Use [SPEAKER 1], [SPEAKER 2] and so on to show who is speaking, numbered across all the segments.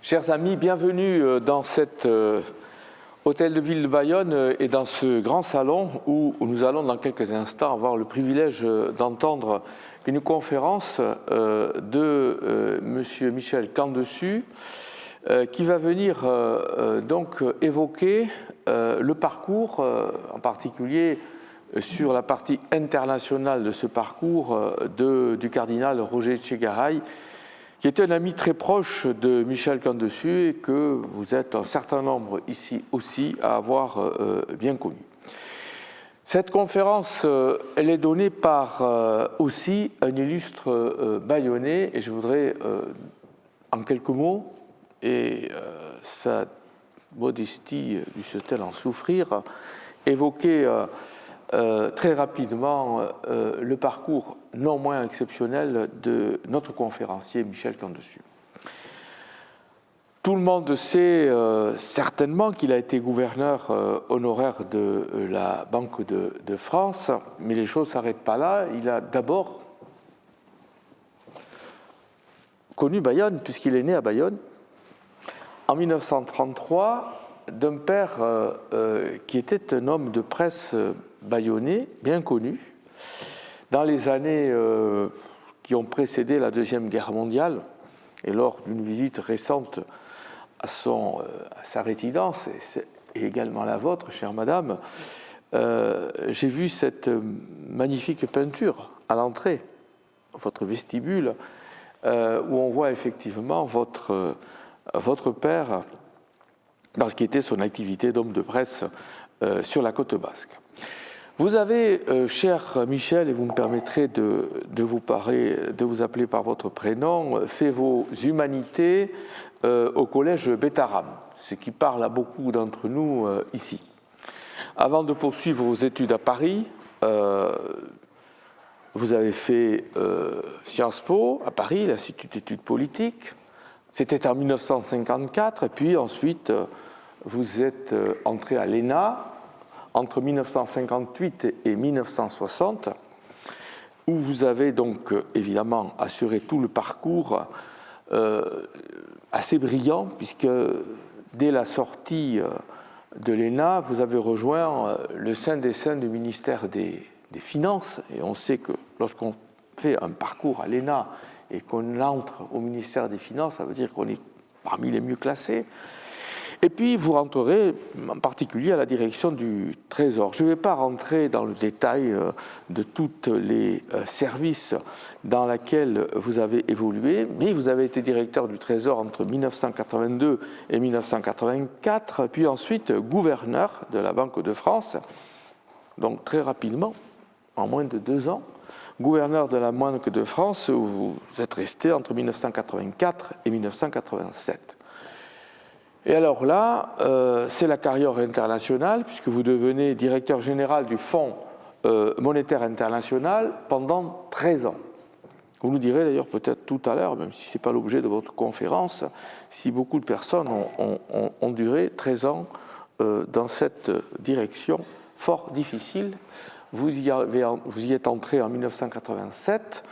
[SPEAKER 1] Chers amis, bienvenue dans cet hôtel de ville de Bayonne et dans ce grand salon où nous allons dans quelques instants avoir le privilège d'entendre une conférence de M. Michel Candesu qui va venir donc évoquer le parcours, en particulier sur la partie internationale de ce parcours du cardinal Roger Etchegaray, qui est un ami très proche de Michel Candesu et que vous êtes un certain nombre ici aussi à avoir bien connu. Cette conférence, elle est donnée par aussi un illustre bayonnais, et je voudrais, en quelques mots, et sa modestie dusse-t-elle en souffrir, évoquer très rapidement le parcours non moins exceptionnel de notre conférencier Michel Candesu. Tout le monde sait certainement qu'il a été gouverneur honoraire de la Banque de France, mais les choses ne s'arrêtent pas là. Il a d'abord connu Bayonne, puisqu'il est né à Bayonne, en 1933, d'un père qui était un homme de presse bayonnais, bien connu, dans les années qui ont précédé la Deuxième Guerre mondiale, et lors d'une visite récente à sa résidence, et également la vôtre, chère madame, j'ai vu cette magnifique peinture à l'entrée, votre vestibule, où on voit effectivement votre père dans ce qui était son activité d'homme de presse sur la côte basque. Vous avez, cher Michel, et vous me permettrez de vous appeler par votre prénom, fait vos humanités au collège Bétharram, ce qui parle à beaucoup d'entre nous ici. Avant de poursuivre vos études à Paris, vous avez fait Sciences Po à Paris, l'Institut d'études politiques. C'était en 1954, et puis ensuite vous êtes entré à l'ENA entre 1958 et 1960, où vous avez donc évidemment assuré tout le parcours assez brillant, puisque dès la sortie de l'ENA, vous avez rejoint le sein des saints du ministère des Finances, et on sait que lorsqu'on fait un parcours à l'ENA et qu'on entre au ministère des Finances, ça veut dire qu'on est parmi les mieux classés. Et puis, vous rentrerez en particulier à la direction du Trésor. Je ne vais pas rentrer dans le détail de tous les services dans lesquels vous avez évolué, mais vous avez été directeur du Trésor entre 1982 et 1984, puis ensuite gouverneur de la Banque de France, donc très rapidement, en moins de 2 ans, gouverneur de la Banque de France, où vous êtes resté entre 1984 et 1987. Et alors là, c'est la carrière internationale, puisque vous devenez directeur général du Fonds monétaire international pendant 13 ans. Vous nous direz d'ailleurs peut-être tout à l'heure, même si ce n'est pas l'objet de votre conférence, si beaucoup de personnes ont duré 13 ans dans cette direction fort difficile. Vous y êtes entré en 1987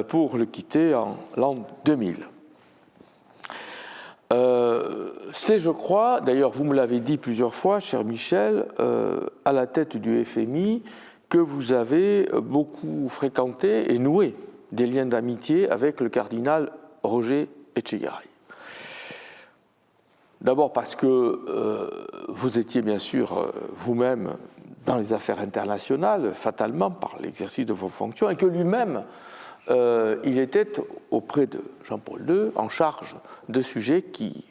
[SPEAKER 1] pour le quitter en l'an 2000. C'est, je crois, d'ailleurs vous me l'avez dit plusieurs fois, cher Michel, à la tête du FMI, que vous avez beaucoup fréquenté et noué des liens d'amitié avec le cardinal Roger Etchegaray. D'abord parce que vous étiez bien sûr vous-même dans les affaires internationales, fatalement par l'exercice de vos fonctions, et que lui-même, il était auprès de Jean-Paul II en charge de sujets qui,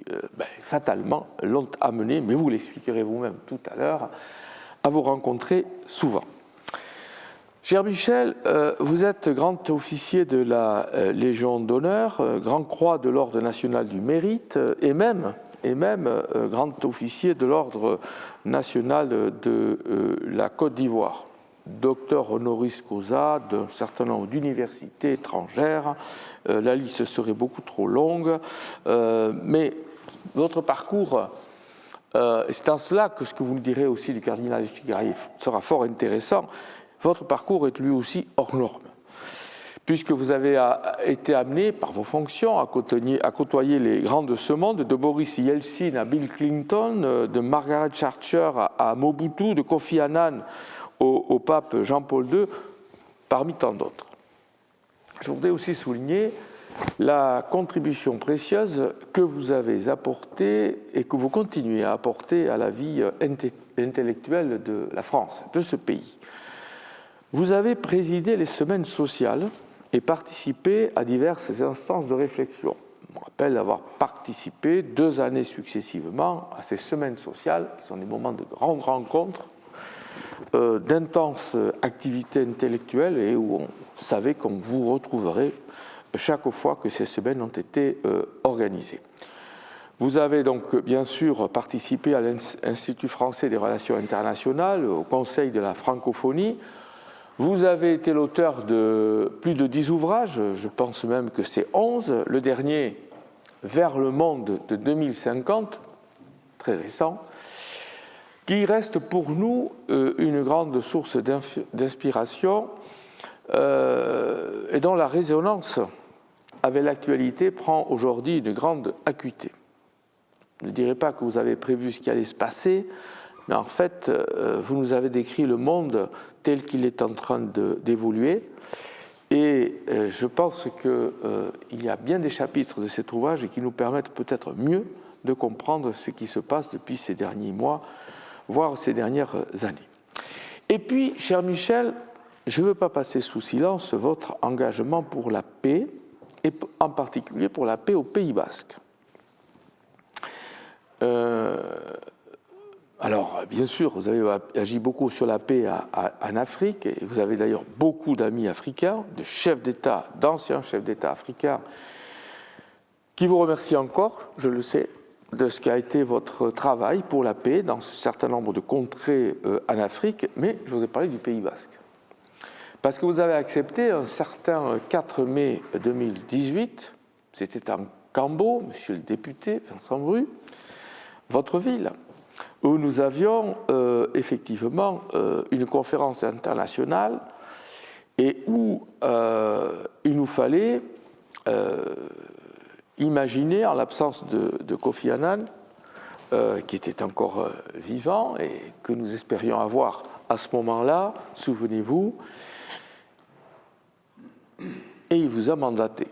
[SPEAKER 1] fatalement, l'ont amené, mais vous l'expliquerez vous-même tout à l'heure, à vous rencontrer souvent. Cher Michel, vous êtes grand officier de la Légion d'honneur, grand croix de l'Ordre national du mérite, et même grand officier de l'Ordre national de la Côte d'Ivoire. Docteur honoris causa d'un certain nombre d'universités étrangères. La liste serait beaucoup trop longue, mais votre parcours, c'est en cela que ce que vous nous direz aussi du cardinal Etchegaray sera fort intéressant. Votre parcours est lui aussi hors norme, puisque vous avez été amené par vos fonctions à côtoyer les grands de ce monde, de Boris Yeltsin à Bill Clinton, de Margaret Thatcher à Mobutu, de Kofi Annan au pape Jean-Paul II, parmi tant d'autres. Je voudrais aussi souligner la contribution précieuse que vous avez apportée et que vous continuez à apporter à la vie intellectuelle de la France, de ce pays. Vous avez présidé les semaines sociales et participé à diverses instances de réflexion. Je me rappelle avoir participé 2 années successivement à ces semaines sociales, qui sont des moments de grandes rencontres, d'intenses activités intellectuelles et où on savait qu'on vous retrouverait chaque fois que ces semaines ont été organisées. Vous avez donc bien sûr participé à l'Institut français des relations internationales, au Conseil de la francophonie. Vous avez été l'auteur de plus de 10 ouvrages, je pense même que c'est 11. Le dernier, Vers le monde de 2050, très récent, qui reste pour nous une grande source d'inspiration et dont la résonance avec l'actualité prend aujourd'hui une grande acuité. Je ne dirais pas que vous avez prévu ce qui allait se passer, mais en fait, vous nous avez décrit le monde tel qu'il est en train d'évoluer. Et je pense qu'il y a bien des chapitres de cet ouvrage qui nous permettent peut-être mieux de comprendre ce qui se passe depuis ces derniers mois, voire ces dernières années. Et puis, cher Michel, je ne veux pas passer sous silence votre engagement pour la paix, et en particulier pour la paix au Pays Basque. Alors, bien sûr, vous avez agi beaucoup sur la paix en Afrique, et vous avez d'ailleurs beaucoup d'amis africains, de chefs d'État, d'anciens chefs d'État africains, qui vous remercient encore, je le sais, de ce qu'a été votre travail pour la paix dans un certain nombre de contrées en Afrique, mais je vous ai parlé du Pays Basque. Parce que vous avez accepté un certain 4 mai 2018, c'était en Cambo, monsieur le député Vincent Bru, votre ville, où nous avions effectivement une conférence internationale et où il nous fallait imaginer, en l'absence de Kofi Annan, qui était encore vivant et que nous espérions avoir à ce moment-là, souvenez-vous, et il vous a mandaté.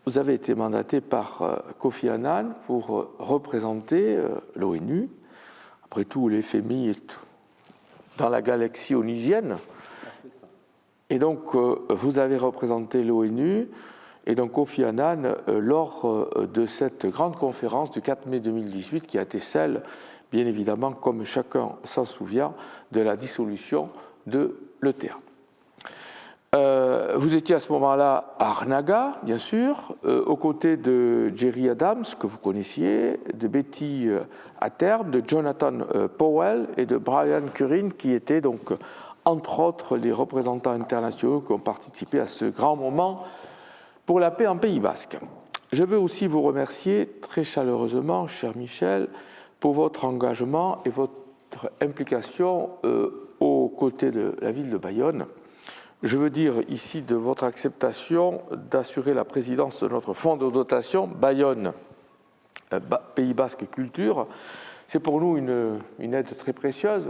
[SPEAKER 1] Vous avez été mandaté par Kofi Annan pour représenter l'ONU. Après tout, le FMI est dans la galaxie onusienne. Et donc, vous avez représenté l'ONU. Et donc, Kofi Annan, lors de cette grande conférence du 4 mai 2018, qui a été celle, bien évidemment, comme chacun s'en souvient, de la dissolution de l'ETA. Vous étiez à ce moment-là à Arnaga, bien sûr, aux côtés de Jerry Adams, que vous connaissiez, de Betty Aterbe, de Jonathan Powell et de Brian Curran, qui étaient donc, entre autres, les représentants internationaux qui ont participé à ce grand moment pour la paix en Pays Basque. Je veux aussi vous remercier très chaleureusement, cher Michel, pour votre engagement et votre implication aux côtés de la ville de Bayonne. Je veux dire ici de votre acceptation d'assurer la présidence de notre fonds de dotation Bayonne Pays Basque Culture. C'est pour nous une aide très précieuse.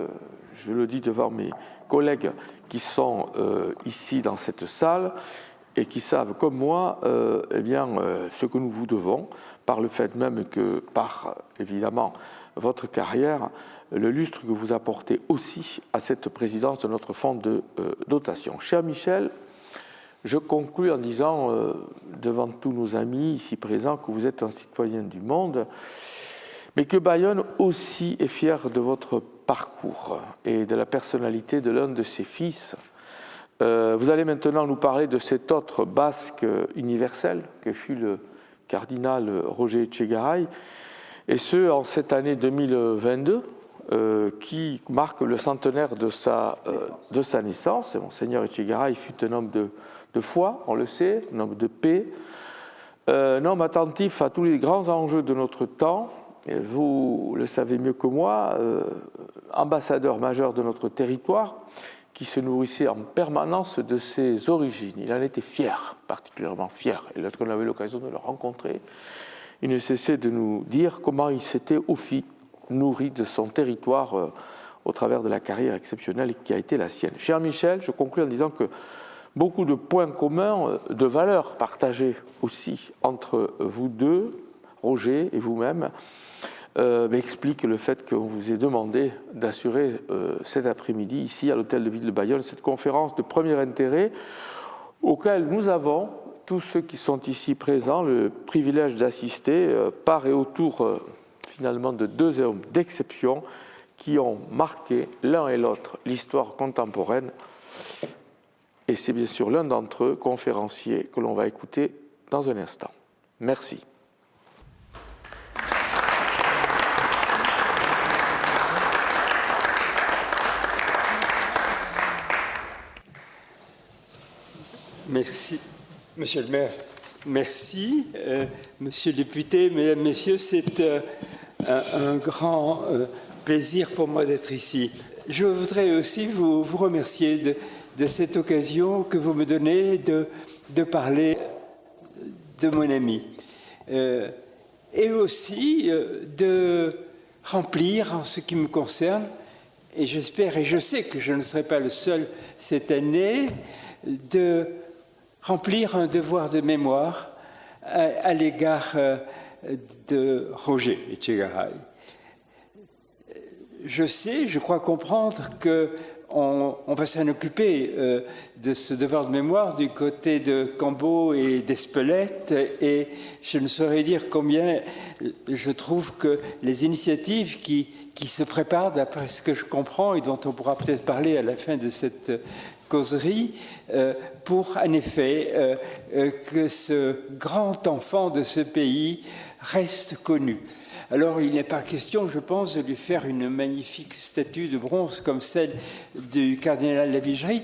[SPEAKER 1] Je le dis devant mes collègues qui sont ici dans cette salle et qui savent comme moi ce que nous vous devons, par le fait même que, par évidemment votre carrière, le lustre que vous apportez aussi à cette présidence de notre fonds de dotation. Cher Michel, je conclus en disant devant tous nos amis ici présents que vous êtes un citoyen du monde, mais que Bayonne aussi est fier de votre parcours et de la personnalité de l'un de ses fils. Vous allez maintenant nous parler de cet autre basque universel que fut le cardinal Roger Etchegaray, et ce en cette année 2022, qui marque le centenaire de sa naissance. Monseigneur Etchegaray fut un homme de foi, on le sait, un homme de paix, un homme attentif à tous les grands enjeux de notre temps. Et vous le savez mieux que moi, ambassadeur majeur de notre territoire, qui se nourrissait en permanence de ses origines. Il en était fier, particulièrement fier. Et lorsqu'on avait l'occasion de le rencontrer, il ne cessait de nous dire comment il s'était aussi nourri de son territoire au travers de la carrière exceptionnelle qui a été la sienne. Cher Michel, je conclus en disant que beaucoup de points communs, de valeurs partagées aussi entre vous deux, Roger et vous-même, expliquent le fait qu'on vous ait demandé d'assurer cet après-midi, ici à l'hôtel de ville de Bayonne, cette conférence de premier intérêt auquel nous avons, tous ceux qui sont ici présents, le privilège d'assister par et autour finalement de deux hommes d'exception qui ont marqué l'un et l'autre l'histoire contemporaine. Et c'est bien sûr l'un d'entre eux, conférencier, que l'on va écouter dans un instant. Merci.
[SPEAKER 2] Merci, Monsieur le maire. Merci, Monsieur le député, Mesdames, Messieurs. C'est un grand plaisir pour moi d'être ici. Je voudrais aussi vous remercier de cette occasion que vous me donnez de parler de mon ami. Et aussi de remplir, en ce qui me concerne, et j'espère et je sais que je ne serai pas le seul cette année, de remplir un devoir de mémoire à l'égard de Roger Etchegaray. Je sais, je crois comprendre qu'on va s'en occuper de ce devoir de mémoire du côté de Cambo et d'Espelette, et je ne saurais dire combien je trouve que les initiatives qui se préparent, d'après ce que je comprends, et dont on pourra peut-être parler à la fin de cette causerie, pour en effet que ce grand enfant de ce pays reste connu. Alors, il n'est pas question, je pense, de lui faire une magnifique statue de bronze comme celle du cardinal Lavigerie,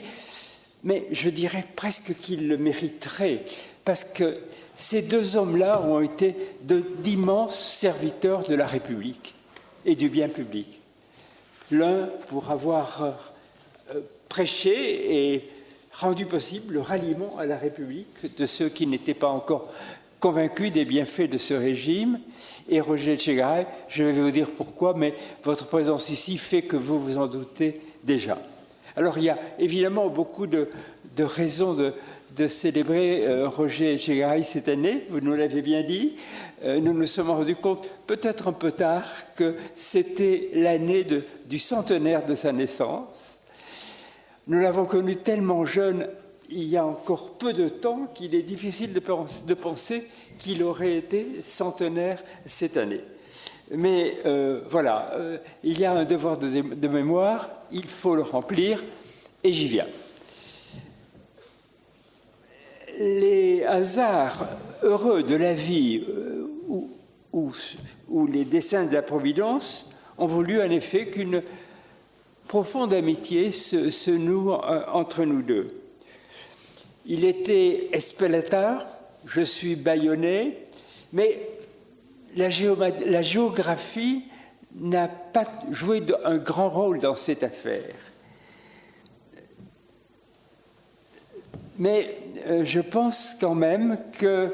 [SPEAKER 2] mais je dirais presque qu'il le mériterait, parce que ces deux hommes-là ont été d'immenses serviteurs de la République et du bien public. L'un pour avoir prêché et rendu possible le ralliement à la République de ceux qui n'étaient pas encore convaincus des bienfaits de ce régime, et Roger Etchegaray, je vais vous dire pourquoi, mais votre présence ici fait que vous vous en doutez déjà. Alors il y a évidemment beaucoup de raisons de célébrer Roger Etchegaray cette année, vous nous l'avez bien dit. Nous nous sommes rendus compte, peut-être un peu tard, que c'était l'année du centenaire de sa naissance. Nous l'avons connu tellement jeune, il y a encore peu de temps, qu'il est difficile de penser qu'il aurait été centenaire cette année. Mais voilà, il y a un devoir de mémoire, il faut le remplir, et j'y viens. Les hasards heureux de la vie ou les desseins de la Providence ont voulu en effet qu'une profonde amitié se noue entre nous deux. Il était espelletard, je suis bayonnais, mais la géographie n'a pas joué un grand rôle dans cette affaire. Mais je pense quand même que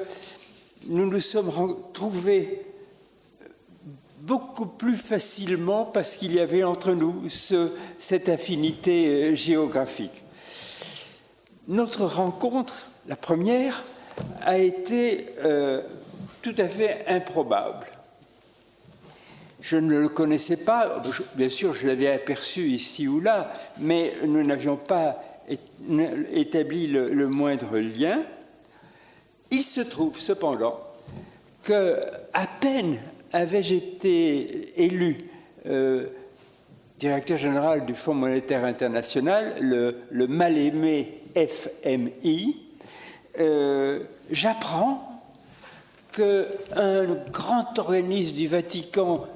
[SPEAKER 2] nous nous sommes retrouvés beaucoup plus facilement parce qu'il y avait entre nous cette affinité géographique. Notre rencontre, la première, a été tout à fait improbable. Je ne le connaissais pas, bien sûr je l'avais aperçu ici ou là, mais nous n'avions pas établi le moindre lien. Il se trouve cependant qu'à peine avais-je été élu directeur général du Fonds monétaire international, le mal-aimé FMI, j'apprends qu'un grand organisme du Vatican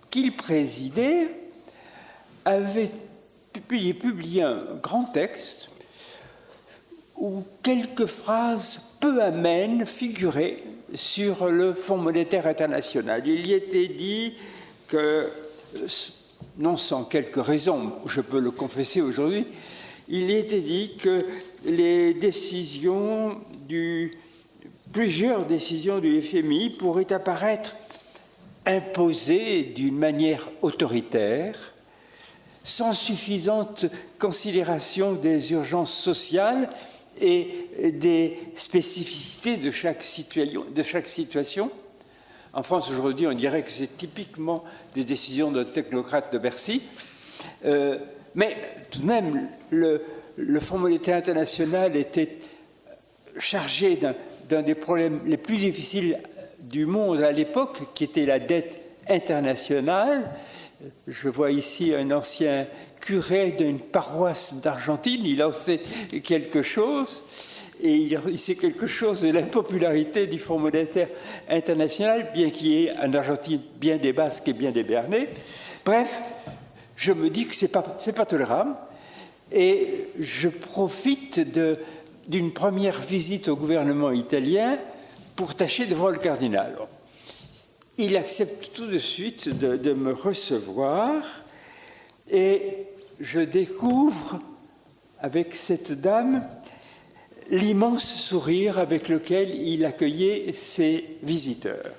[SPEAKER 2] qu'il présidait avait publié un grand texte où quelques phrases peu amènes figuraient sur le Fonds monétaire international. Il y était dit que, non sans quelques raisons, je peux le confesser aujourd'hui, il était dit que plusieurs décisions du FMI pourraient apparaître imposées d'une manière autoritaire, sans suffisante considération des urgences sociales et des spécificités de chaque situation. En France, aujourd'hui, on dirait que c'est typiquement des décisions de technocrates de Bercy. Mais tout de même, le Fonds monétaire international était chargé d'un des problèmes les plus difficiles du monde à l'époque, qui était la dette internationale. Je vois ici un ancien curé d'une paroisse d'Argentine, il en sait quelque chose, et il sait quelque chose de l'impopularité du Fonds monétaire international, bien qu'il y ait en Argentine bien des Basques et bien des Béarnais. Bref, je me dis que c'est pas tolérable, et je profite d'une première visite au gouvernement italien pour tâcher de voir le cardinal. Il accepte tout de suite de me recevoir, et je découvre avec cette dame l'immense sourire avec lequel il accueillait ses visiteurs.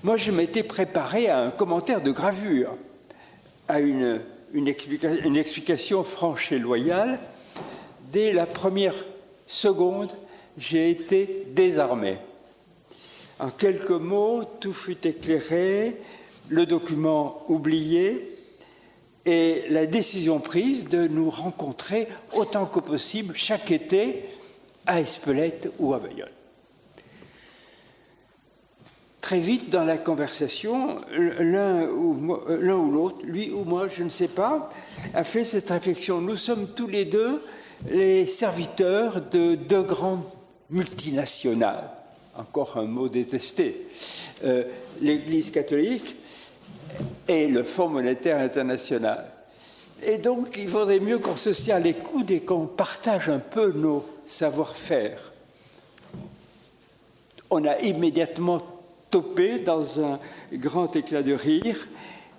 [SPEAKER 2] Moi, je m'étais préparé à un commentaire de gravure, à une explication franche et loyale. Dès la première seconde, j'ai été désarmé. En quelques mots, tout fut éclairé, le document oublié et la décision prise de nous rencontrer autant que possible chaque été à Espelette ou à Bayonne. Très vite dans la conversation, l'un ou l'autre, lui ou moi, je ne sais pas, a fait cette réflexion. Nous sommes tous les deux les serviteurs de deux grandes multinationales. Encore un mot détesté. L'Église catholique et le Fonds monétaire international. Et donc, il vaudrait mieux qu'on se serre les coudes et qu'on partage un peu nos savoir-faire. On a immédiatement topé dans un grand éclat de rire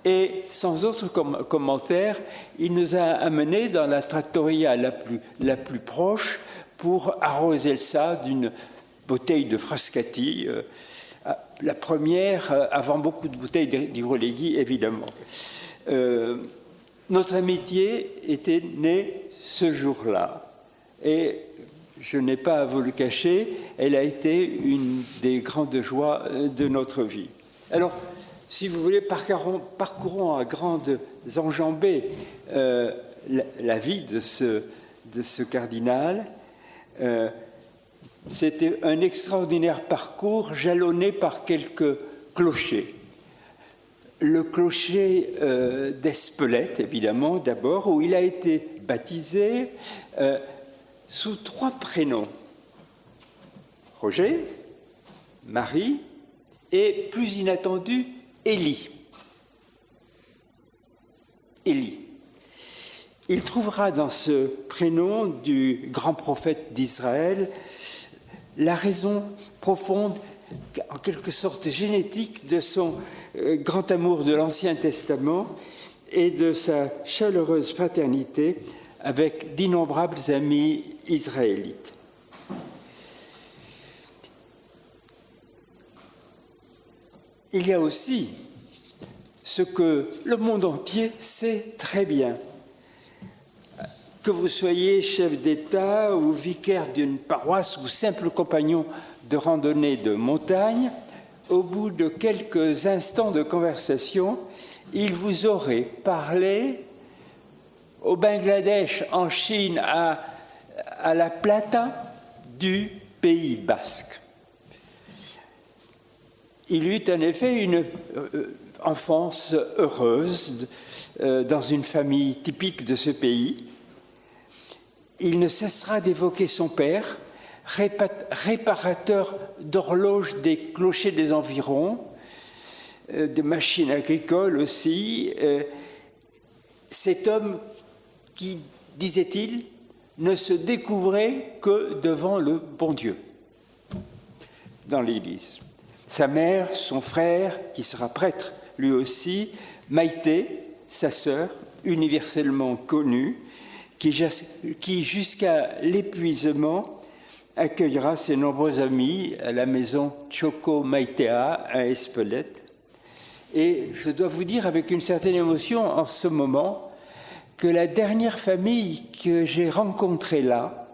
[SPEAKER 2] et sans autre commentaire, il nous a amenés dans la trattoria la plus proche pour arroser ça d'une bouteille de Frascati, la première avant beaucoup de bouteilles d'Irolegui, évidemment. Notre amitié était née ce jour-là et je n'ai pas à vous le cacher, elle a été une des grandes joies de notre vie. Alors, si vous voulez, parcourons à grandes enjambées la vie de ce cardinal. C'était un extraordinaire parcours jalonné par quelques clochers. Le clocher d'Espelette, évidemment, d'abord, où il a été baptisé sous 3 prénoms. Roger, Marie et, plus inattendu, Élie. Élie. Il trouvera dans ce prénom du grand prophète d'Israël la raison profonde, en quelque sorte génétique, de son grand amour de l'Ancien Testament et de sa chaleureuse fraternité avec d'innombrables amis israélites. Il y a aussi ce que le monde entier sait très bien. Que vous soyez chef d'État ou vicaire d'une paroisse ou simple compagnon de randonnée de montagne, au bout de quelques instants de conversation, il vous aurait parlé au Bangladesh, en Chine, à La Plata, du Pays basque. Il eut en effet une enfance heureuse dans une famille typique de ce pays. Il ne cessera d'évoquer son père, réparateur d'horloges des clochers des environs, de machines agricoles aussi. Cet homme qui, disait-il, ne se découvrait que devant le bon Dieu dans l'Église. Sa mère, son frère, qui sera prêtre lui aussi, Maïté, sa sœur, universellement connue, qui jusqu'à l'épuisement, accueillera ses nombreux amis à la maison Choco Maitea à Espelette. Et je dois vous dire avec une certaine émotion en ce moment que la dernière famille que j'ai rencontrée là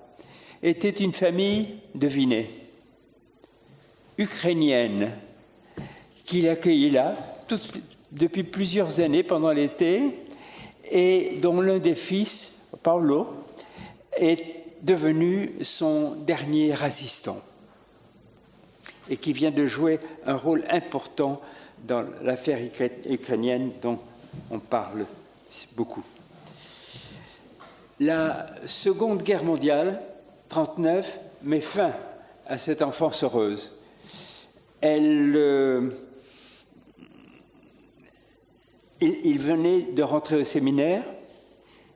[SPEAKER 2] était une famille, devinez, ukrainienne, qui l'accueillait là depuis plusieurs années pendant l'été et dont l'un des fils, Paolo, est devenu son dernier assistant et qui vient de jouer un rôle important dans l'affaire ukrainienne dont on parle beaucoup. La Seconde Guerre mondiale, 1939, met fin à cette enfance heureuse. Il venait de rentrer au séminaire.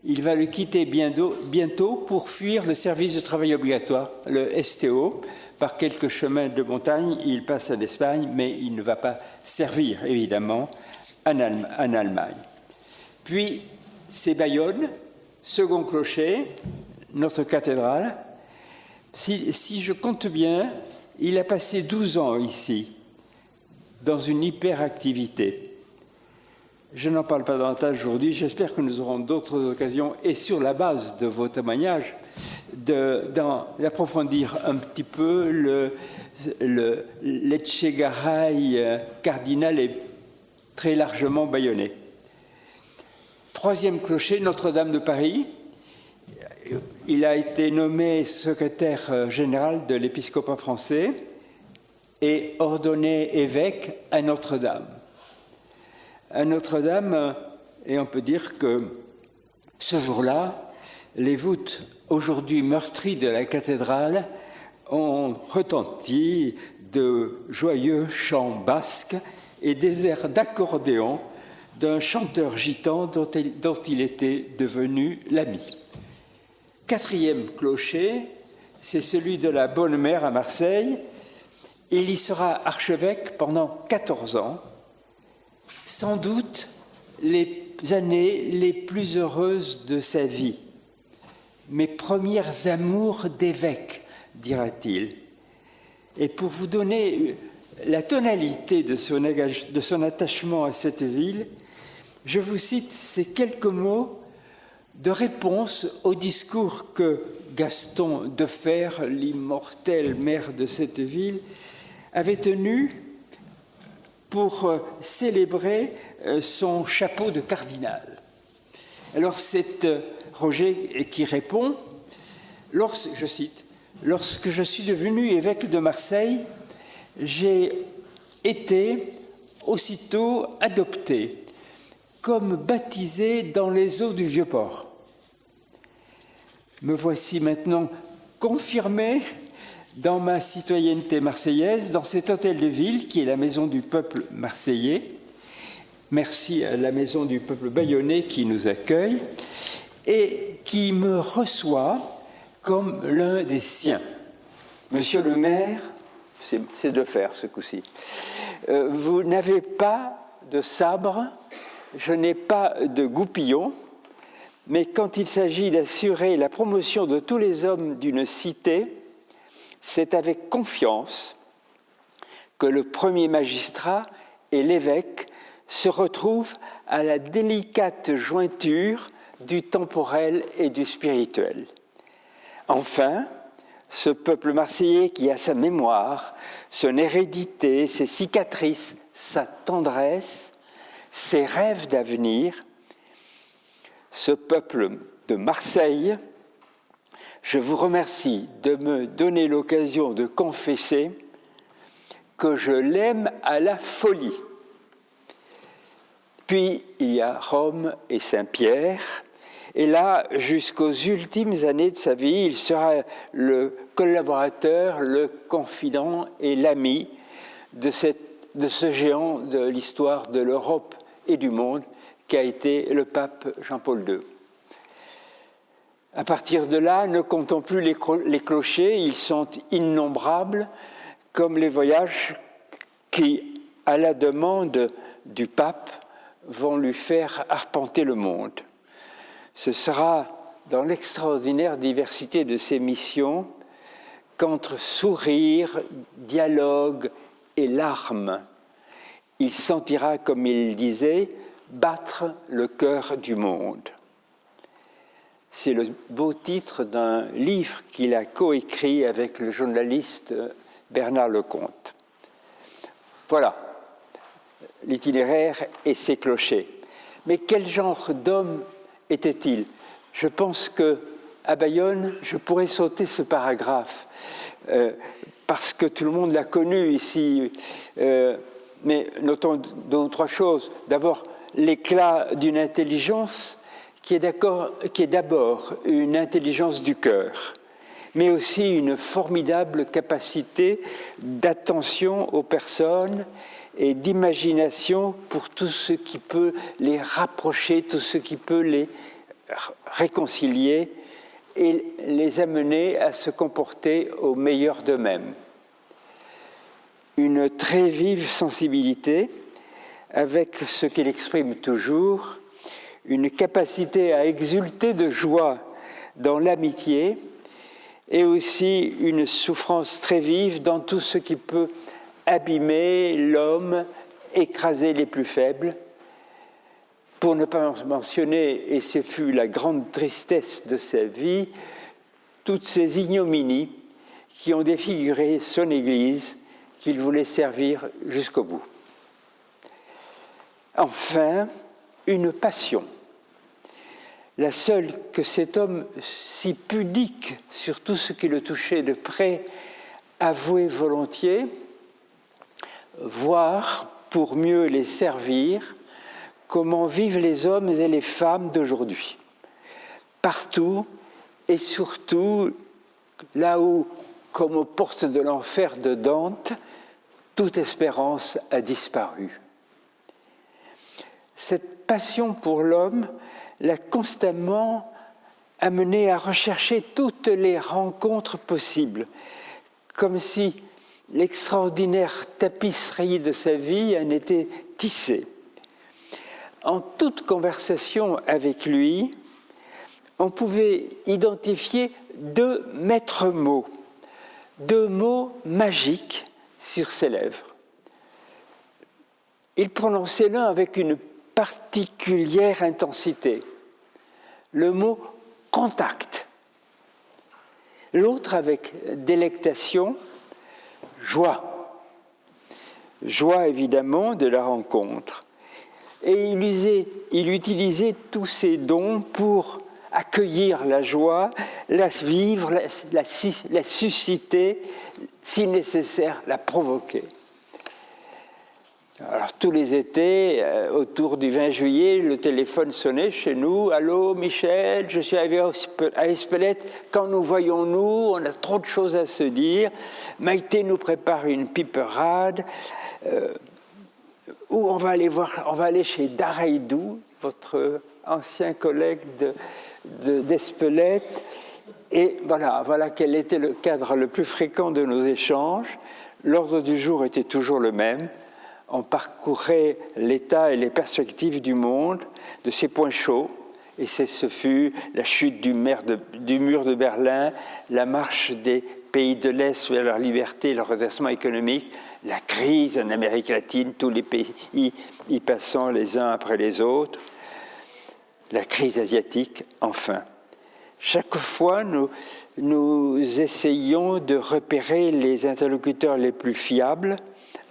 [SPEAKER 2] Il va le quitter bientôt pour fuir le service de travail obligatoire, le STO. Par quelques chemins de montagne, il passe en Espagne, mais il ne va pas servir, évidemment, en Allemagne. Puis, c'est Bayonne, second clocher, notre cathédrale. Si je compte bien, il a passé 12 ans ici, dans une hyperactivité. Je n'en parle pas davantage aujourd'hui, j'espère que nous aurons d'autres occasions, et sur la base de vos témoignages, d'approfondir un petit peu le l'Etchegaray cardinal est très largement bayonnais. Troisième clocher, Notre-Dame de Paris. Il a été nommé secrétaire général de l'épiscopat français et ordonné évêque à Notre-Dame. À Notre-Dame, et on peut dire que ce jour-là, les voûtes aujourd'hui meurtries de la cathédrale ont retenti de joyeux chants basques et des airs d'accordéon d'un chanteur gitan dont il était devenu l'ami. Quatrième clocher, c'est celui de la Bonne Mère à Marseille. Il y sera archevêque pendant 14 ans. Sans doute les années les plus heureuses de sa vie. Mes premières amours d'évêque, dira-t-il. Et pour vous donner la tonalité de son attachement à cette ville, je vous cite ces quelques mots de réponse au discours que Gaston Defer, l'immortel maire de cette ville, avait tenu pour célébrer son chapeau de cardinal. Alors c'est Roger qui répond, je cite, « Lorsque je suis devenu évêque de Marseille, j'ai été aussitôt adopté, comme baptisé dans les eaux du Vieux-Port. Me voici maintenant confirmé dans ma citoyenneté marseillaise, dans cet hôtel de ville qui est la maison du peuple marseillais. Merci à la maison du peuple bayonnais qui nous accueille et qui me reçoit comme l'un des siens. Monsieur le maire, c'est de faire ce coup-ci. Vous n'avez pas de sabre, je n'ai pas de goupillon, mais quand il s'agit d'assurer la promotion de tous les hommes d'une cité, c'est avec confiance que le premier magistrat et l'évêque se retrouvent à la délicate jointure du temporel et du spirituel. Enfin, ce peuple marseillais qui a sa mémoire, son hérédité, ses cicatrices, sa tendresse, ses rêves d'avenir, ce peuple de Marseille, je vous remercie de me donner l'occasion de confesser que je l'aime à la folie. Puis il y a Rome et Saint-Pierre, et là, jusqu'aux ultimes années de sa vie, il sera le collaborateur, le confident et l'ami de ce géant de l'histoire de l'Europe et du monde qu'a été le pape Jean-Paul II. À partir de là, ne comptons plus les clochers, ils sont innombrables, comme les voyages qui, à la demande du pape, vont lui faire arpenter le monde. Ce sera dans l'extraordinaire diversité de ses missions qu'entre sourire, dialogue et larmes, il sentira, comme il disait, battre le cœur du monde. C'est le beau titre d'un livre qu'il a coécrit avec le journaliste Bernard Lecomte. Voilà, l'itinéraire et ses clochers. Mais quel genre d'homme était-il? Je pense qu'à Bayonne, je pourrais sauter ce paragraphe, parce que tout le monde l'a connu ici. Mais notons deux ou trois choses. D'abord, l'éclat d'une intelligence qui est d'abord une intelligence du cœur, mais aussi une formidable capacité d'attention aux personnes et d'imagination pour tout ce qui peut les rapprocher, tout ce qui peut les réconcilier et les amener à se comporter au meilleur d'eux-mêmes. Une très vive sensibilité avec ce qu'il exprime toujours, une capacité à exulter de joie dans l'amitié et aussi une souffrance très vive dans tout ce qui peut abîmer l'homme, écraser les plus faibles. Pour ne pas mentionner, et ce fut la grande tristesse de sa vie, toutes ces ignominies qui ont défiguré son Église qu'il voulait servir jusqu'au bout. Enfin, une passion, la seule que cet homme si pudique sur tout ce qui le touchait de près avouait volontiers, voir pour mieux les servir, comment vivent les hommes et les femmes d'aujourd'hui. Partout et surtout là où, comme aux portes de l'enfer de Dante, toute espérance a disparu. Cette passion pour l'homme l'a constamment amené à rechercher toutes les rencontres possibles, comme si l'extraordinaire tapisserie de sa vie en était tissée. En toute conversation avec lui, on pouvait identifier deux maîtres mots, deux mots magiques sur ses lèvres. Il prononçait l'un avec une particulière intensité, le mot « contact », l'autre avec délectation, « joie ». Joie évidemment de la rencontre. Et il utilisait tous ses dons pour accueillir la joie, la vivre, la susciter, si nécessaire, la provoquer. Alors, tous les étés, autour du 20 juillet, le téléphone sonnait chez nous. « Allô, Michel, je suis arrivé à Espelette. Quand nous voyons-nous? On a trop de choses à se dire. Maïté nous prépare une piperade. Où on va aller voir? On va aller chez Dareidou, votre ancien collègue d'Espelette. » Et voilà quel était le cadre le plus fréquent de nos échanges. L'ordre du jour était toujours le même. On parcourait l'état et les perspectives du monde, de ses points chauds, et ce fut la chute du mur de Berlin, la marche des pays de l'Est vers leur liberté, leur redressement économique, la crise en Amérique latine, tous les pays y passant les uns après les autres, la crise asiatique, enfin. Chaque fois, nous essayons de repérer les interlocuteurs les plus fiables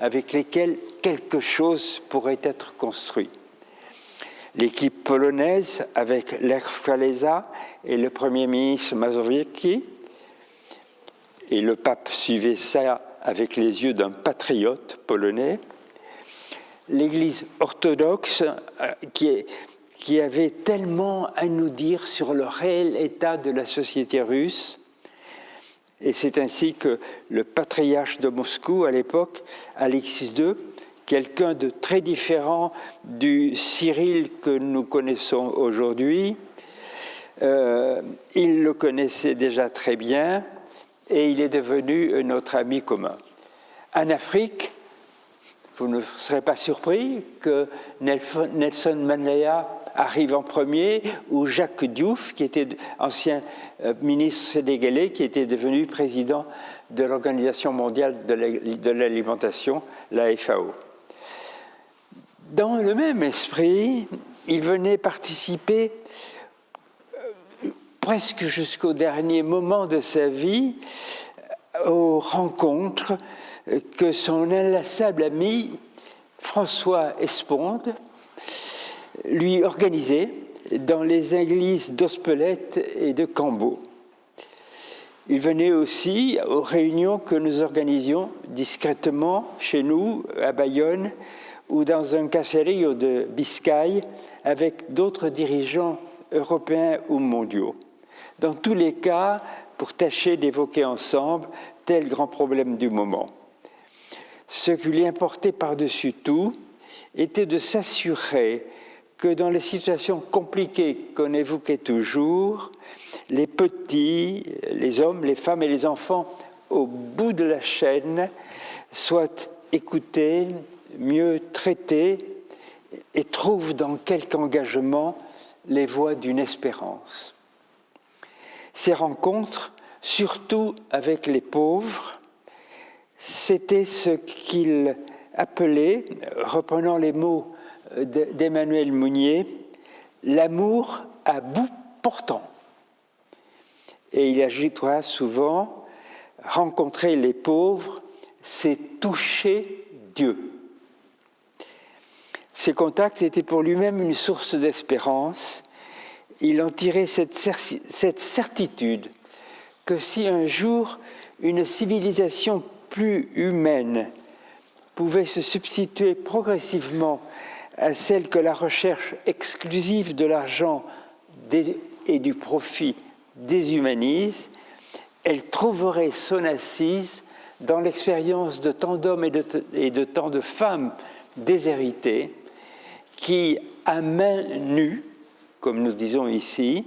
[SPEAKER 2] avec lesquels quelque chose pourrait être construit. L'équipe polonaise avec Lech Walesa et le Premier ministre Mazowiecki, et le pape suivait ça avec les yeux d'un patriote polonais. L'Église orthodoxe qui avait tellement à nous dire sur le réel état de la société russe. Et c'est ainsi que le patriarche de Moscou, à l'époque, Alexis II, quelqu'un de très différent du Cyril que nous connaissons aujourd'hui, il le connaissait déjà très bien et il est devenu notre ami commun. En Afrique, vous ne serez pas surpris que Nelson Mandela arrive en premier, ou Jacques Diouf, qui était ancien ministre sénégalais, qui était devenu président de l'Organisation mondiale de l'alimentation, la FAO. Dans le même esprit, il venait participer presque jusqu'au dernier moment de sa vie aux rencontres que son inlassable ami François Esponde lui organisait dans les églises d'Ospelette et de Cambo. Il venait aussi aux réunions que nous organisions discrètement chez nous, à Bayonne, ou dans un caserío de Biscaye, avec d'autres dirigeants européens ou mondiaux. Dans tous les cas, pour tâcher d'évoquer ensemble tel grand problème du moment. Ce qui lui importait par-dessus tout était de s'assurer que dans les situations compliquées qu'on évoquait toujours, les petits, les hommes, les femmes et les enfants au bout de la chaîne soient écoutés, mieux traités et trouvent dans quelque engagement les voies d'une espérance. Ces rencontres, surtout avec les pauvres, c'était ce qu'il appelait, reprenant les mots d'Emmanuel Mounier, l'amour à bout portant. Et il ajoutera souvent, rencontrer les pauvres, c'est toucher Dieu. Ces contacts étaient pour lui-même une source d'espérance. Il en tirait cette certitude que si un jour une civilisation plus humaine pouvait se substituer progressivement à celle que la recherche exclusive de l'argent et du profit déshumanise, elle trouverait son assise dans l'expérience de tant d'hommes et de tant de femmes déshéritées qui, à main nue, comme nous disons ici,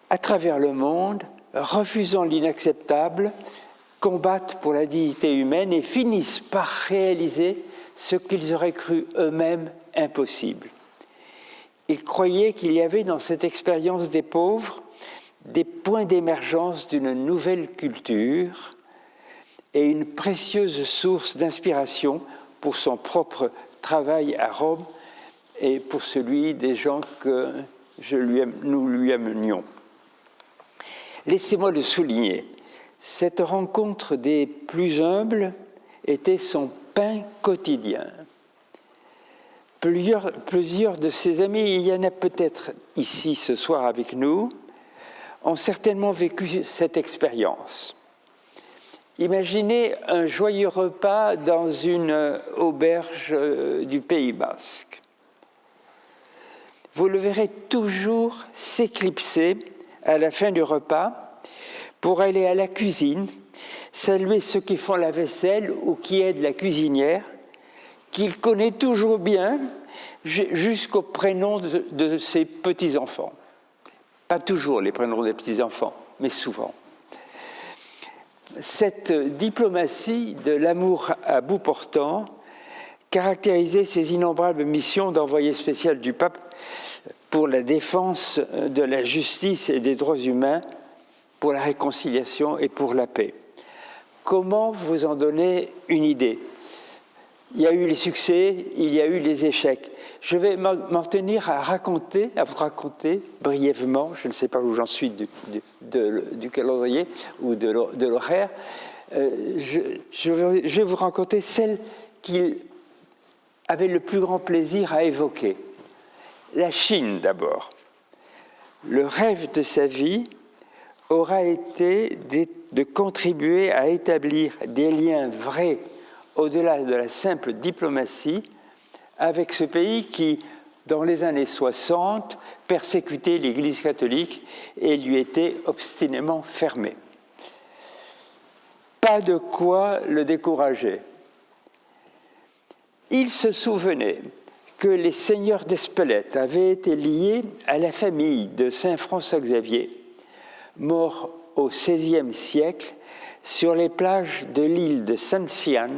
[SPEAKER 2] à travers le monde, refusant l'inacceptable, combattent pour la dignité humaine et finissent par réaliser ce qu'ils auraient cru eux-mêmes impossible. Ils croyaient qu'il y avait dans cette expérience des pauvres des points d'émergence d'une nouvelle culture et une précieuse source d'inspiration pour son propre travail à Rome et pour celui des gens que nous lui amenions. Laissez-moi le souligner, cette rencontre des plus humbles était son pain quotidien. Plusieurs de ses amis, il y en a peut-être ici ce soir avec nous, ont certainement vécu cette expérience. Imaginez un joyeux repas dans une auberge du Pays Basque. Vous le verrez toujours s'éclipser à la fin du repas pour aller à la cuisine, saluer ceux qui font la vaisselle ou qui aident la cuisinière, qu'il connaît toujours bien jusqu'au prénom de ses petits-enfants. Pas toujours les prénoms des petits-enfants, mais souvent. Cette diplomatie de l'amour à bout portant caractérisait ces innombrables missions d'envoyé spécial du pape pour la défense de la justice et des droits humains, pour la réconciliation et pour la paix. Comment vous en donner une idée ? Il y a eu les succès, il y a eu les échecs. Je vais m'en tenir à vous raconter brièvement, je ne sais pas où j'en suis du calendrier ou de l'horaire, je vais vous raconter celle qu'il avait le plus grand plaisir à évoquer. La Chine d'abord. Le rêve de sa vie aura été de contribuer à établir des liens vrais au-delà de la simple diplomatie, avec ce pays qui, dans les années 60, persécutait l'Église catholique et lui était obstinément fermé. Pas de quoi le décourager. Il se souvenait que les seigneurs d'Espelette avaient été liés à la famille de saint François-Xavier, mort au XVIe siècle sur les plages de l'île de Saint-Sian,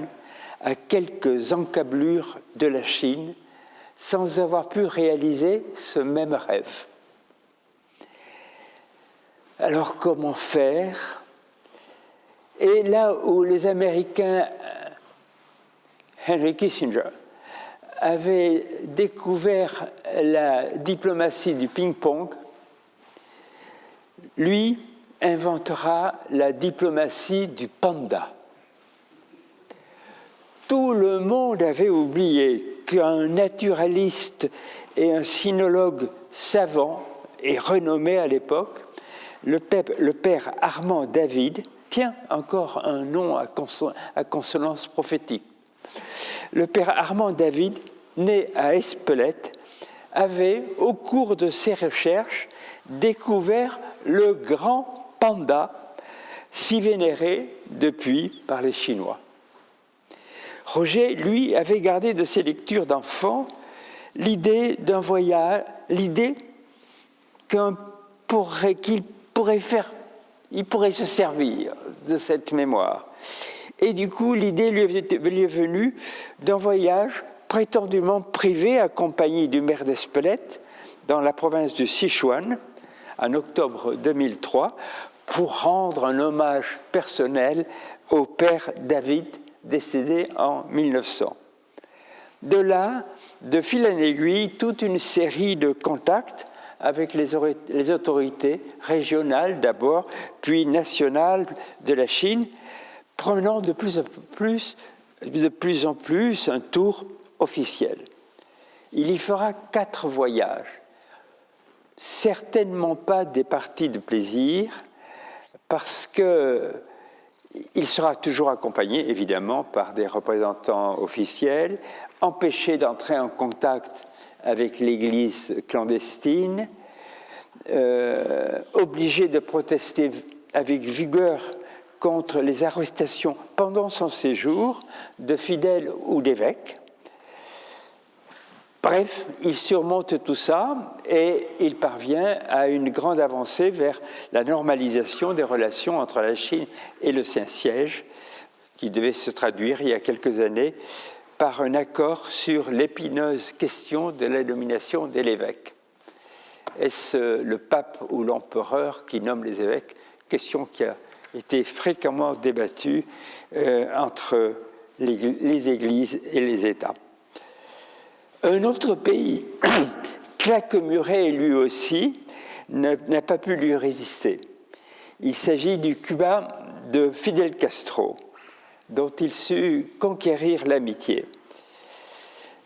[SPEAKER 2] à quelques encablures de la Chine sans avoir pu réaliser ce même rêve. Alors comment faire? Et là où les Américains, Henry Kissinger, avaient découvert la diplomatie du ping-pong, lui inventera la diplomatie du panda. Tout le monde avait oublié qu'un naturaliste et un sinologue savant et renommé à l'époque, le père Armand David, tiens, encore un nom à consonance prophétique. Le père Armand David, né à Espelette, avait, au cours de ses recherches, découvert le grand panda, si vénéré depuis par les Chinois. Roger, lui, avait gardé de ses lectures d'enfant l'idée d'un voyage, l'idée qu'il pourrait se servir de cette mémoire. Et du coup, l'idée lui est venue d'un voyage prétendument privé accompagné du maire d'Espelette dans la province du Sichuan en octobre 2003 pour rendre un hommage personnel au père David décédé en 1900. De là, de fil en aiguille, toute une série de contacts avec les autorités régionales d'abord, puis nationales de la Chine, prenant de plus en plus un tour officiel. Il y fera 4 voyages, certainement pas des parties de plaisir, parce qu'il sera toujours accompagné, évidemment, par des représentants officiels, empêché d'entrer en contact avec l'Église clandestine, obligé de protester avec vigueur contre les arrestations pendant son séjour de fidèles ou d'évêques. Bref, il surmonte tout ça et il parvient à une grande avancée vers la normalisation des relations entre la Chine et le Saint-Siège, qui devait se traduire il y a quelques années par un accord sur l'épineuse question de la nomination de l'évêque. Est-ce le pape ou l'empereur qui nomme les évêques? Question qui a été fréquemment débattue entre les églises et les États. Un autre pays, claquemuré lui aussi, n'a pas pu lui résister. Il s'agit du Cuba de Fidel Castro, dont il sut conquérir l'amitié.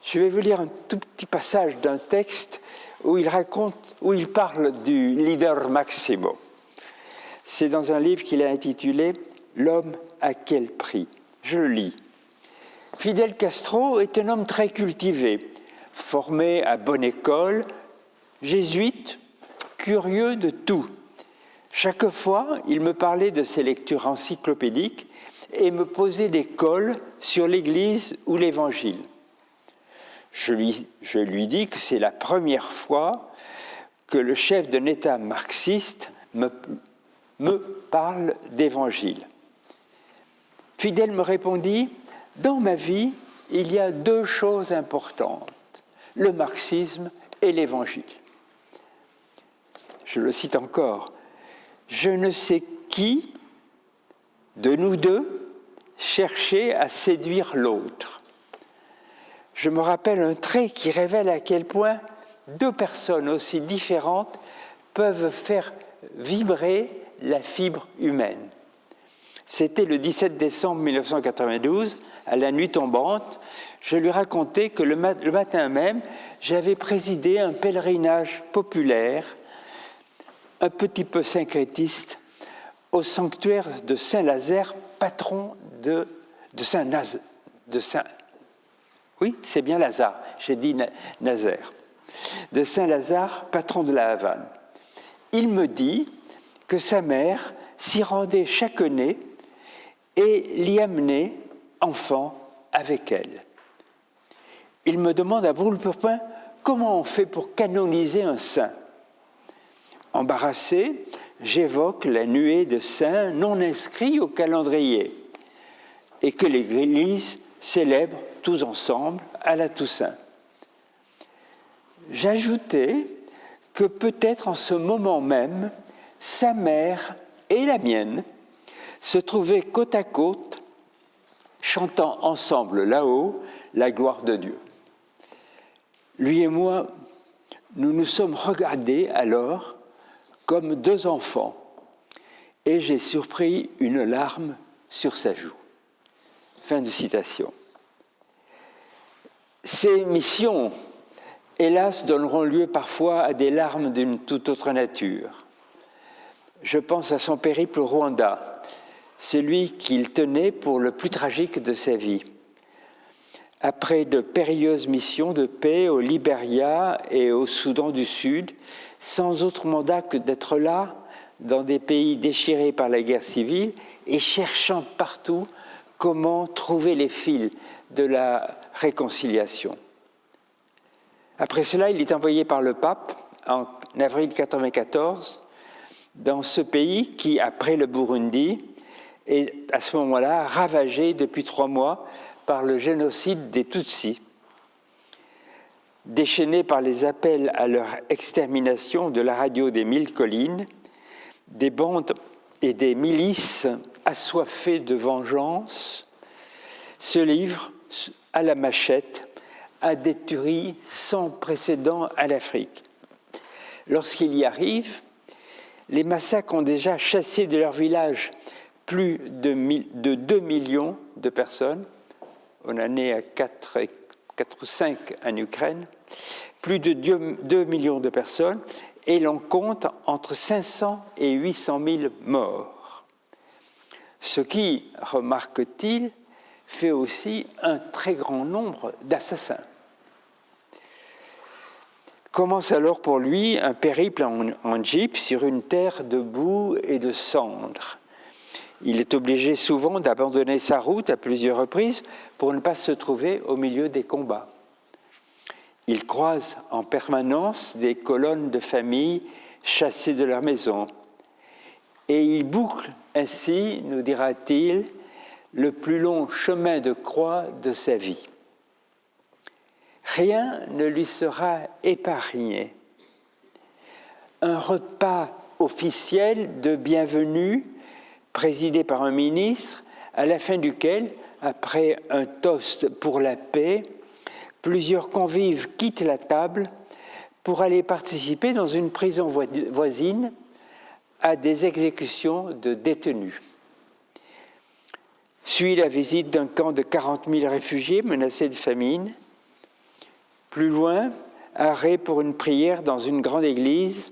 [SPEAKER 2] Je vais vous lire un tout petit passage d'un texte où il parle du leader Máximo. C'est dans un livre qu'il a intitulé « L'homme à quel prix ?» Je le lis. Fidel Castro est un homme très cultivé, formé à bonne école, jésuite, curieux de tout. Chaque fois, il me parlait de ses lectures encyclopédiques et me posait des colles sur l'Église ou l'Évangile. Je lui dis que c'est la première fois que le chef d'un État marxiste me parle d'Évangile. Fidel me répondit « Dans ma vie, il y a 2 choses importantes, le marxisme et l'Évangile. » Je le cite encore. « Je ne sais qui de nous deux cherchait à séduire l'autre. Je me rappelle un trait qui révèle à quel point 2 personnes aussi différentes peuvent faire vibrer la fibre humaine. C'était le 17 décembre 1992, à la nuit tombante. Je lui racontais que le matin même, j'avais présidé un pèlerinage populaire, un petit peu syncrétiste, au sanctuaire de Saint-Lazare, patron de Saint-Nazaire. Oui, c'est bien Lazare, j'ai dit Nazaire. De Saint-Lazare, patron de la Havane. Il me dit que sa mère s'y rendait chaque année et l'y amenait, enfant, avec elle. Il me demande à brûle-pourpoint comment on fait pour canoniser un saint. Embarrassé, j'évoque la nuée de saints non inscrits au calendrier et que l'Église célèbrent tous ensemble à la Toussaint. J'ajoutais que peut-être en ce moment même, sa mère et la mienne se trouvaient côte à côte, chantant ensemble là-haut la gloire de Dieu. Lui et moi, nous nous sommes regardés alors comme deux enfants, et j'ai surpris une larme sur sa joue. Fin de citation. Ces missions, hélas, donneront lieu parfois à des larmes d'une toute autre nature. Je pense à son périple au Rwanda, celui qu'il tenait pour le plus tragique de sa vie. Après de périlleuses missions de paix au Libéria et au Soudan du Sud, sans autre mandat que d'être là, dans des pays déchirés par la guerre civile, et cherchant partout comment trouver les fils de la réconciliation. Après cela, il est envoyé par le pape, en avril 1994, dans ce pays qui, après le Burundi, est à ce moment-là ravagé depuis 3 mois par le génocide des Tutsis. Déchaînés par les appels à leur extermination de la radio des 1000 collines, des bandes et des milices assoiffées de vengeance se livrent à la machette à des tueries sans précédent à l'Afrique. Lorsqu'il y arrive, les massacres ont déjà chassé de leur village plus de 2 millions de personnes. On en est à 4 ou 5 en Ukraine. Plus de 2 millions de personnes. Et l'on compte entre 500 et 800 000 morts. Ce qui, remarque-t-il, fait aussi un très grand nombre d'assassins. Commence alors pour lui un périple en jeep sur une terre de boue et de cendres. Il est obligé souvent d'abandonner sa route à plusieurs reprises pour ne pas se trouver au milieu des combats. Il croise en permanence des colonnes de familles chassées de leur maison. Et il boucle ainsi, nous dira-t-il, le plus long chemin de croix de sa vie. Rien ne lui sera épargné. Un repas officiel de bienvenue présidé par un ministre, à la fin duquel, après un toast pour la paix, plusieurs convives quittent la table pour aller participer dans une prison voisine à des exécutions de détenus. Suit la visite d'un camp de 40 000 réfugiés menacés de famine. Plus loin, arrêt pour une prière dans une grande église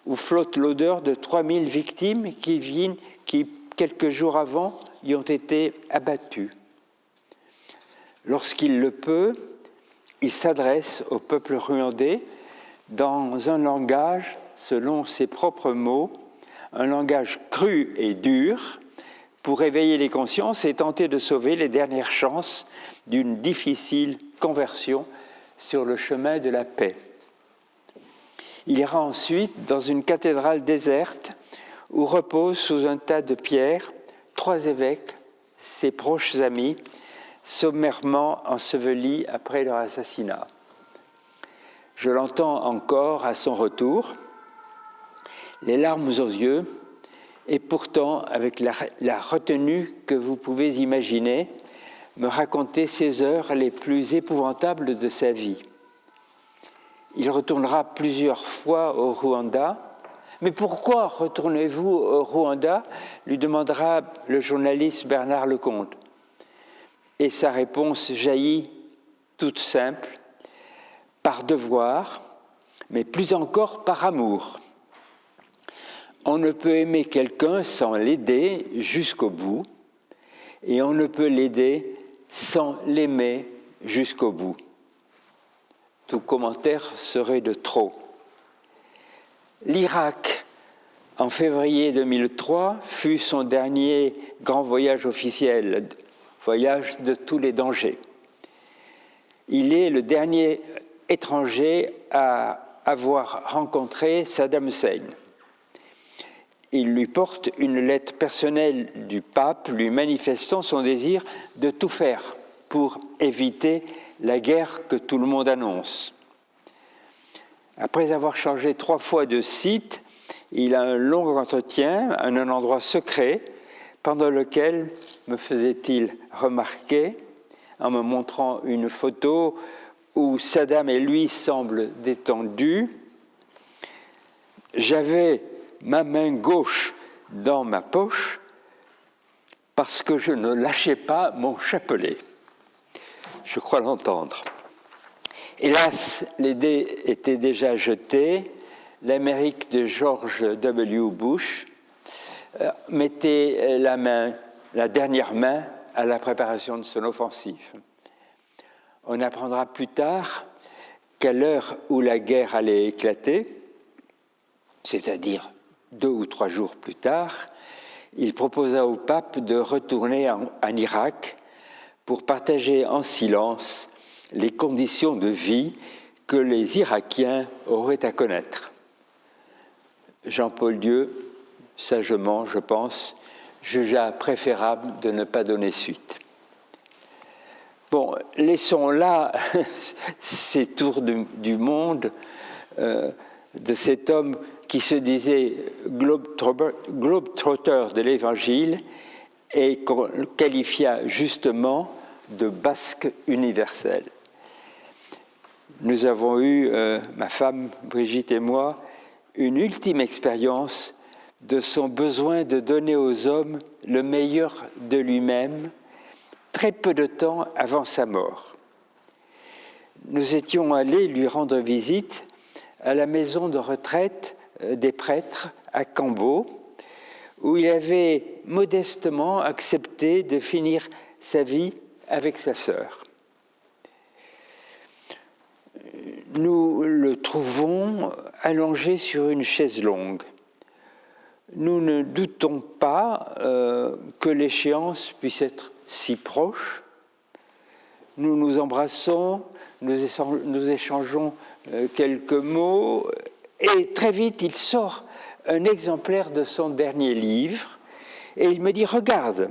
[SPEAKER 2] où flotte l'odeur de 3000 victimes qui, quelques jours avant, y ont été abattues. Lorsqu'il le peut, il s'adresse au peuple rwandais dans un langage, selon ses propres mots, un langage cru et dur, pour éveiller les consciences et tenter de sauver les dernières chances d'une difficile conversion sur le chemin de la paix. Il ira ensuite dans une cathédrale déserte où reposent sous un tas de pierres 3 évêques, ses proches amis, sommairement ensevelis après leur assassinat. Je l'entends encore à son retour, les larmes aux yeux, et pourtant avec la retenue que vous pouvez imaginer, me raconter ces heures les plus épouvantables de sa vie. Il retournera plusieurs fois au Rwanda. Mais pourquoi retournez-vous au Rwanda ? Lui demandera le journaliste Bernard Lecomte. Et sa réponse jaillit toute simple, par devoir, mais plus encore par amour. On ne peut aimer quelqu'un sans l'aider jusqu'au bout, et on ne peut l'aider sans l'aimer jusqu'au bout. Tout commentaire serait de trop. L'Irak, en février 2003, fut son dernier grand voyage officiel, voyage de tous les dangers. Il est le dernier étranger à avoir rencontré Saddam Hussein. Il lui porte une lettre personnelle du pape lui manifestant son désir de tout faire pour éviter la guerre que tout le monde annonce. Après avoir changé 3 fois de site, il a un long entretien à un endroit secret pendant lequel me faisait-il remarquer, en me montrant une photo où Saddam et lui semblent détendus, j'avais ma main gauche dans ma poche parce que je ne lâchais pas mon chapelet. Je crois l'entendre. Hélas, les dés étaient déjà jetés. L'Amérique de George W. Bush mettait la dernière main à la préparation de son offensive. On apprendra plus tard qu'à l'heure où la guerre allait éclater, c'est-à-dire 2 ou 3 jours plus tard, il proposa au pape de retourner en Irak pour partager en silence les conditions de vie que les Irakiens auraient à connaître. Jean-Paul II, sagement, je pense, jugea préférable de ne pas donner suite. Bon, laissons là ces tours du monde de cet homme qui se disait globe-trotter de l'Évangile et qu'on qualifia justement de basque universel. Nous avons eu, ma femme Brigitte et moi, une ultime expérience de son besoin de donner aux hommes le meilleur de lui-même, très peu de temps avant sa mort. Nous étions allés lui rendre visite à la maison de retraite des prêtres à Cambo, où il avait modestement accepté de finir sa vie avec sa sœur. Nous le trouvons allongé sur une chaise longue. Nous ne doutons pas que l'échéance puisse être si proche. Nous nous embrassons, nous échangeons quelques mots, et très vite il sort un exemplaire de son dernier livre, et il me dit « Regarde,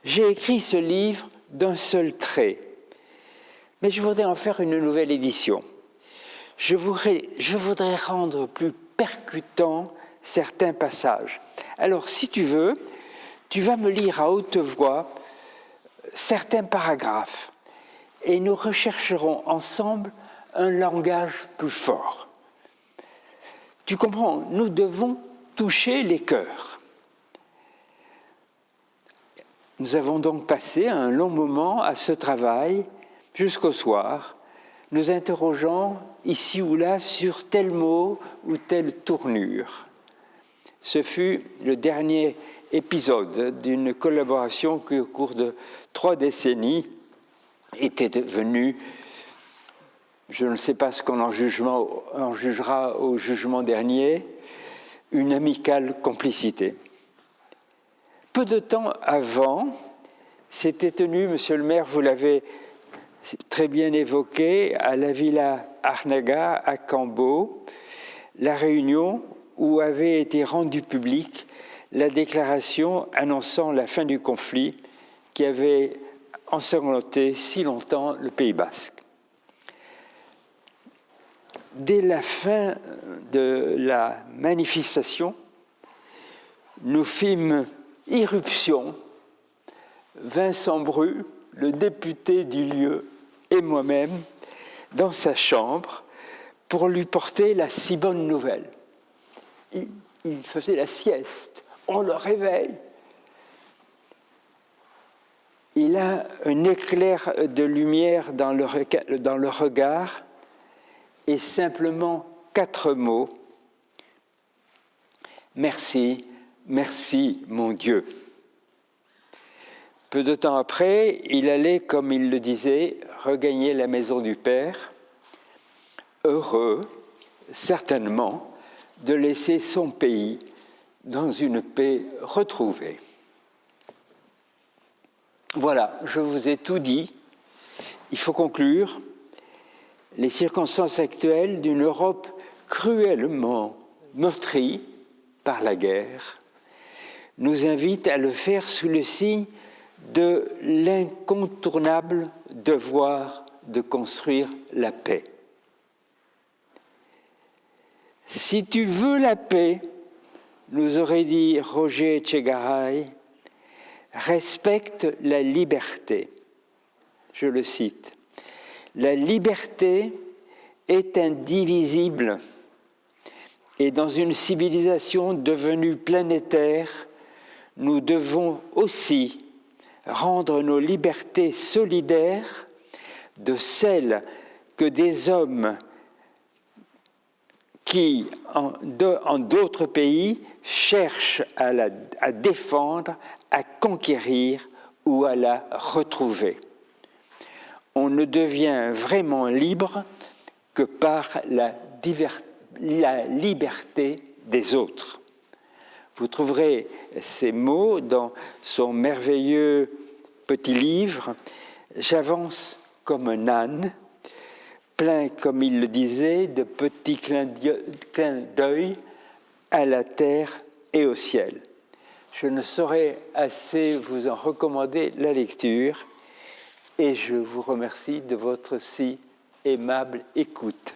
[SPEAKER 2] j'ai écrit ce livre d'un seul trait, mais je voudrais en faire une nouvelle édition. Je voudrais rendre plus percutant certains passages. Alors, si tu veux, tu vas me lire à haute voix certains paragraphes et nous rechercherons ensemble un langage plus fort. Tu comprends, nous devons toucher les cœurs. » Nous avons donc passé un long moment à ce travail jusqu'au soir, nous interrogeant ici ou là sur tel mot ou telle tournure. Ce fut le dernier épisode d'une collaboration qui, au cours de 3 décennies, était devenue, je ne sais pas ce qu'on en jugera au jugement dernier, une amicale complicité. Peu de temps avant, s'était tenu, monsieur le maire, vous l'avez très bien évoqué, à la Villa Arnaga, à Cambo, la réunion où avait été rendue publique la déclaration annonçant la fin du conflit qui avait ensanglanté si longtemps le Pays basque. Dès la fin de la manifestation, nous fîmes irruption, Vincent Bru, le député du lieu, et moi-même, dans sa chambre, pour lui porter la si bonne nouvelle. Il faisait la sieste, on le réveille. Il a un éclair de lumière dans le regard et simplement 4 mots. Merci, merci mon Dieu. Peu de temps après, il allait, comme il le disait, regagner la maison du Père, heureux, certainement, de laisser son pays dans une paix retrouvée. Voilà, je vous ai tout dit. Il faut conclure. Les circonstances actuelles d'une Europe cruellement meurtrie par la guerre nous invitent à le faire sous le signe de l'incontournable devoir de construire la paix. Si tu veux la paix, nous aurait dit Roger Etchegaray, respecte la liberté. Je le cite. La liberté est indivisible et dans une civilisation devenue planétaire, nous devons aussi rendre nos libertés solidaires de celles que des hommes qui, en d'autres pays, cherchent à défendre, à conquérir ou à la retrouver. On ne devient vraiment libre que par la liberté des autres. Vous trouverez ces mots dans son merveilleux petit livre « J'avance comme un âne », plein, comme il le disait, de petits clins d'œil à la terre et au ciel. Je ne saurais assez vous en recommander la lecture et je vous remercie de votre si aimable écoute.